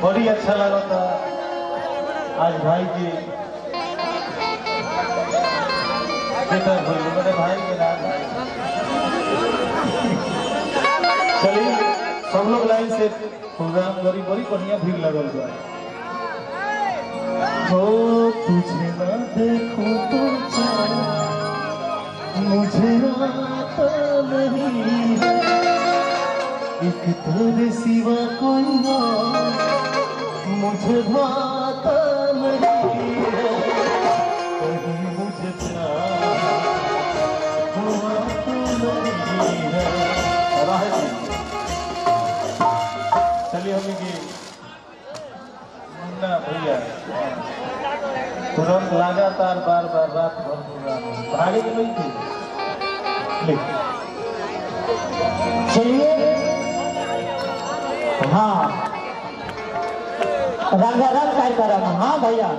बड़ी अच्छा लगा था आज भाई जी बेटा बोल मेरे भाई के नाम। चलिए सब लोग लाइन से प्रोग्राम करी, बड़ी बढ़िया भीड़ लगल बा। हो तुझे ना देखूं तो मुझे आता नहीं है, एक तेरे सिवा कोई मुझे भाता नहीं है, कहीं मुझे प्यार हुआ तो नहीं है। चलिए हम मुन्ना भैया तुरंत लगातार बार बार रात भर प्रोग्राम भागे के नहीं थे। चलिए हाँ रंगारंग कार्यक्रम। हाँ भैया